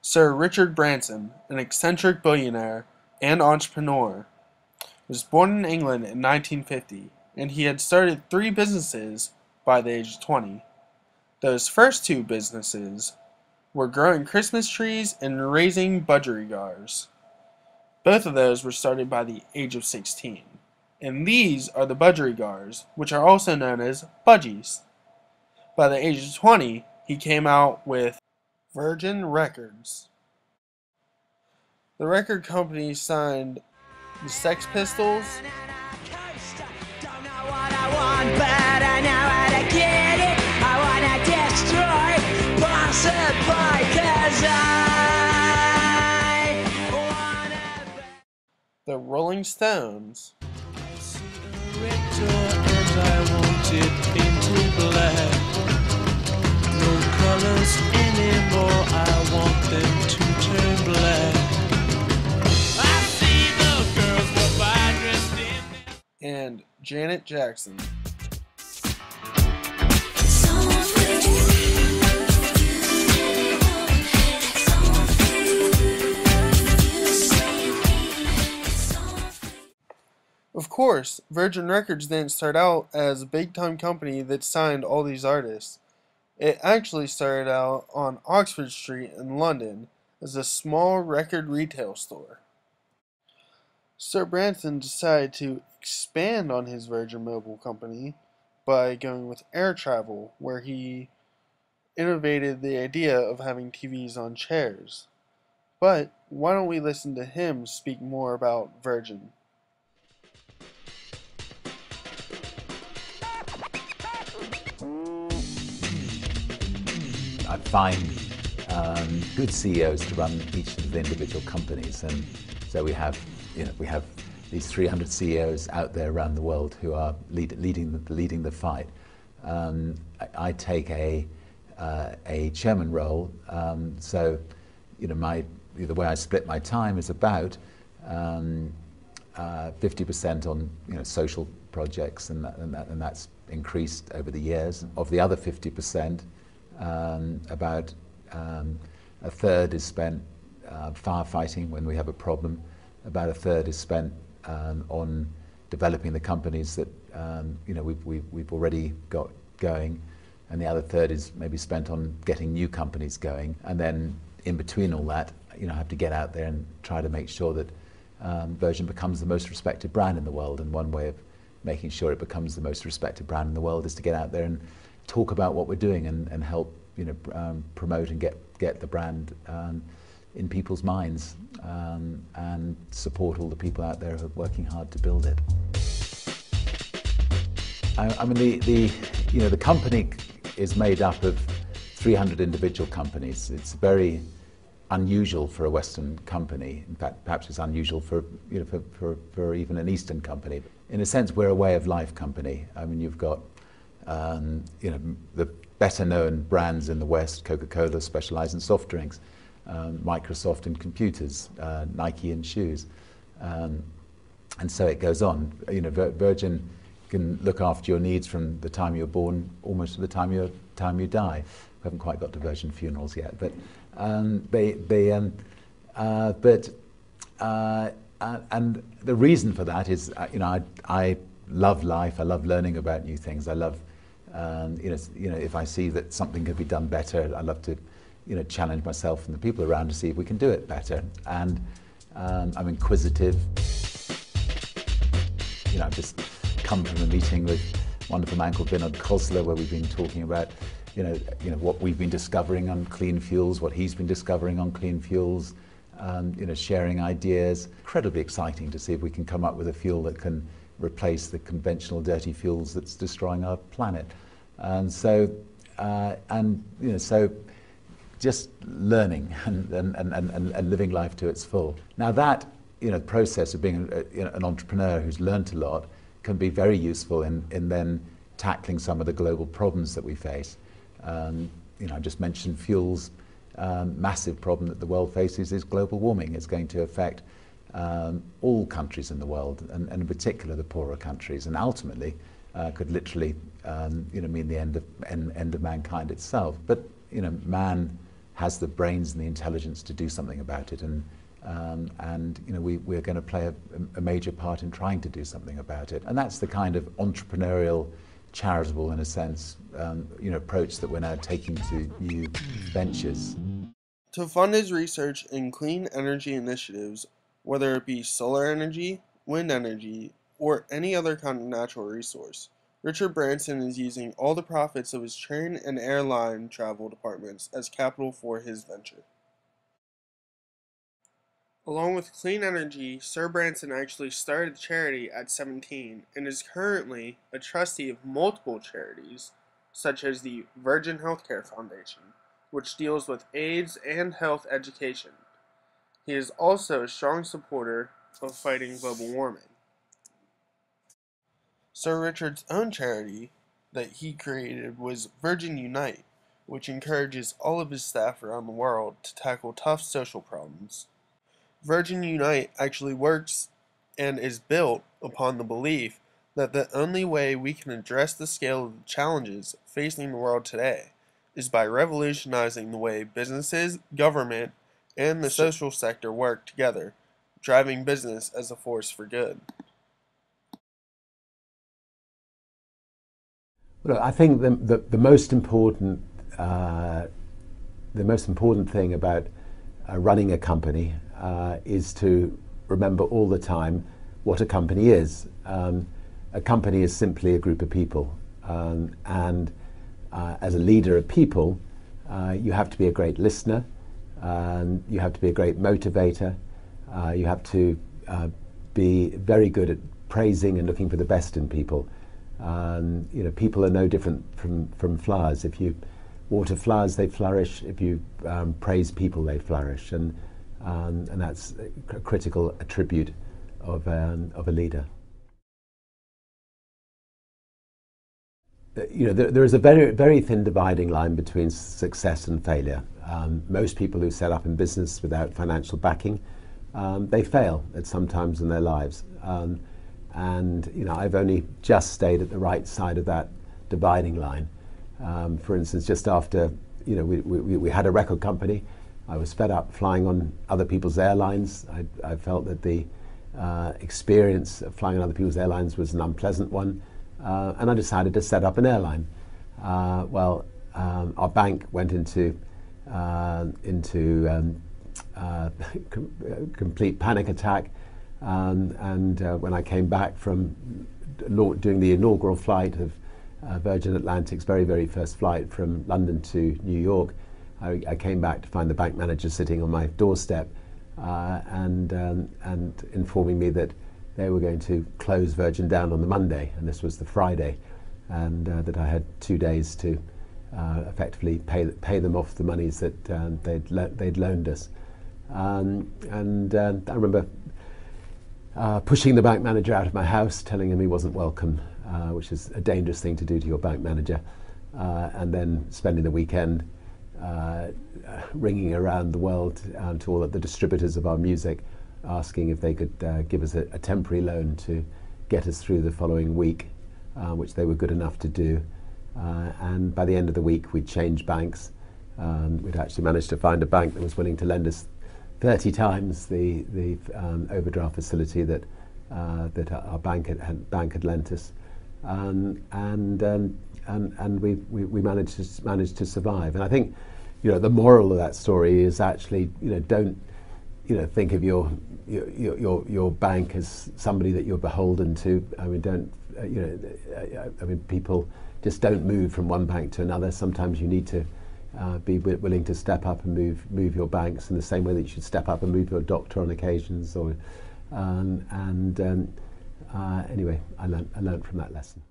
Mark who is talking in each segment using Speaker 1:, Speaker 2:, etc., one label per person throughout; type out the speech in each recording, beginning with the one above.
Speaker 1: Sir Richard Branson, an eccentric billionaire and entrepreneur, was born in England in 1950, and he had started 3 businesses by the age of 20. Those first 2 businesses were growing Christmas trees and raising budgerigars. Both of those were started by the age of 16. And these are the budgerigars, which are also known as budgies. By the age of 20, he came out with Virgin Records. The record company signed the Sex Pistols, the Rolling Stones, and Janet Jackson. Of course, Virgin Records didn't start out as a big-time company that signed all these artists. It actually started out on Oxford Street in London as a small record retail store. Sir Branson decided to expand on his Virgin Mobile company by going with air travel, where he innovated the idea of having TVs on chairs. But why don't we listen to him speak more about Virgin?
Speaker 2: I find good CEOs to run each of the individual companies, and so we have these 300 CEOs out there around the world who are leading the fight. I take a chairman role, so the way I split my time is about 50% on social projects, and that's increased over the years. Of the other 50%. About a third is spent firefighting when we have a problem. About a third is spent on developing the companies that we've already got going, and the other third is maybe spent on getting new companies going. And then in between all that, I have to get out there and try to make sure that Virgin becomes the most respected brand in the world. And one way of making sure it becomes the most respected brand in the world is to get out there and talk about what we're doing and help promote and get the brand in people's minds, and support all the people out there who are working hard to build it. I mean, the company is made up of 300 individual companies. It's very unusual for a Western company. In fact, perhaps it's unusual for even an Eastern company. In a sense, we're a way of life company. I mean, you've got the better-known brands in the West: Coca-Cola specialize in soft drinks, Microsoft in computers, Nike in shoes, and so it goes on. Virgin can look after your needs from the time you're born almost to the time you die. We haven't quite got to Virgin funerals yet, but and the reason for that is I love life. I love learning about new things. I love if I see that something could be done better, I love to challenge myself and the people around to see if we can do it better. And I'm inquisitive. I've just come from a meeting with a wonderful man called Vinod Khosla, where we've been talking about what we've been discovering on clean fuels, what he's been discovering on clean fuels, sharing ideas. Incredibly exciting to see if we can come up with a fuel that can replace the conventional dirty fuels that's destroying our planet. And so, so just learning and living life to its full. Now that process of being an entrepreneur who's learned a lot can be very useful in then tackling some of the global problems that we face. I just mentioned fuels. Massive problem that the world faces is global warming. It's going to affect all countries in the world, and in particular the poorer countries, and ultimately could literally mean the end of mankind itself. But man has the brains and the intelligence to do something about it, and you know, we're going to play a major part in trying to do something about it. And that's the kind of entrepreneurial, charitable, in a sense, you know, approach that we're now taking to new ventures.
Speaker 1: To fund his research in clean energy initiatives, whether it be solar energy, wind energy, or any other kind of natural resource, Richard Branson is using all the profits of his train and airline travel departments as capital for his venture. Along with clean energy, Sir Branson actually started a charity at 17 and is currently a trustee of multiple charities, such as the Virgin Healthcare Foundation, which deals with AIDS and health education. He is also a strong supporter of fighting global warming. Sir Richard's own charity that he created was Virgin Unite, which encourages all of his staff around the world to tackle tough social problems. Virgin Unite actually works and is built upon the belief that the only way we can address the scale of the challenges facing the world today is by revolutionizing the way businesses, government, and the social sector work together, driving business as a force for good.
Speaker 2: Well, I think the most important thing about running a company is to remember all the time what a company is. A company is simply a group of people, and as a leader of people, you have to be a great listener, you have to be a great motivator, you have to be very good at praising and looking for the best in people. You know, people are no different from flowers. If you water flowers, they flourish. If you praise people, they flourish, and that's a critical attribute of a leader. You know, there is a very thin dividing line between success and failure. Most people who set up in business without financial backing, they fail at some times in their lives. And you know, I've only just stayed at the right side of that dividing line. For instance, just after, you know, we had a record company, I was fed up flying on other people's airlines. I felt that the experience of flying on other people's airlines was an unpleasant one, and I decided to set up an airline. Our bank went into complete panic attack. And when I came back from doing the inaugural flight of Virgin Atlantic's very first flight from London to New York, I came back to find the bank manager sitting on my doorstep and informing me that they were going to close Virgin down on the Monday, and this was the Friday, and that I had 2 days to effectively pay them off the monies that they'd loaned us. I remember pushing the bank manager out of my house, telling him he wasn't welcome, which is a dangerous thing to do to your bank manager, and then spending the weekend ringing around the world to all of the distributors of our music, asking if they could give us a temporary loan to get us through the following week, which they were good enough to do. And by the end of the week, we'd changed banks. We'd actually managed to find a bank that was willing to lend us 30 times the overdraft facility that our bank had lent us, and we managed to survive. And I think, you know, the moral of that story is actually, you know, don't, you know, think of your bank as somebody that you're beholden to. I mean, don't, you know, I mean, people just don't move from one bank to another. Sometimes you need to be willing to step up and move your banks in the same way that you should step up and move your doctor on occasions. Or anyway, I learned from that lesson.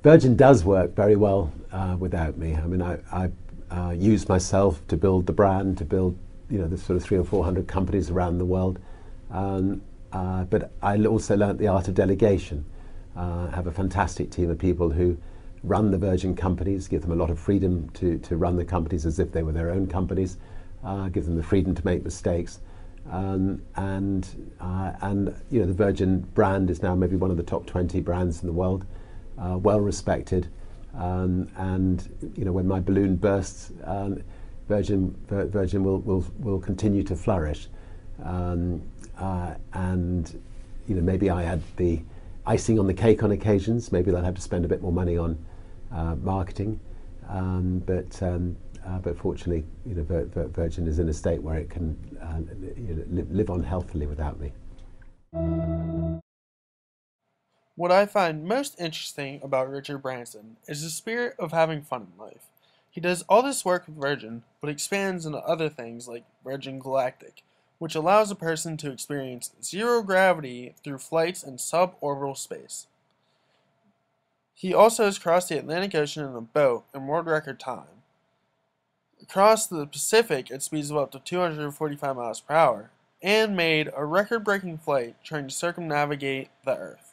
Speaker 2: Virgin does work very well without me. I mean, I used myself to build the brand, to build, you know, the sort of 300 or 400 companies around the world. But I also learnt the art of delegation. I have a fantastic team of people who run the Virgin companies, give them a lot of freedom to run the companies as if they were their own companies, give them the freedom to make mistakes. And you know, the Virgin brand is now maybe one of the top 20 brands in the world, well respected,
Speaker 3: And when my balloon bursts, Virgin will continue to flourish. And maybe I add the icing on the cake on occasions. Maybe they'll have to spend a bit more money on marketing. But fortunately, Virgin is in a state where it can live on healthily without me.
Speaker 1: What I find most interesting about Richard Branson is the spirit of having fun in life. He does all this work with Virgin, but expands into other things like Virgin Galactic, which allows a person to experience zero gravity through flights in suborbital space. He also has crossed the Atlantic Ocean in a boat in world record time. Across the Pacific at speeds of up to 245 miles per hour, and made a record-breaking flight trying to circumnavigate the Earth.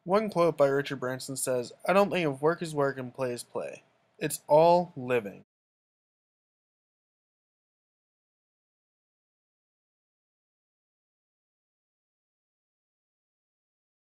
Speaker 1: One quote by Richard Branson says, "I don't think of work as work and play as play. It's all living."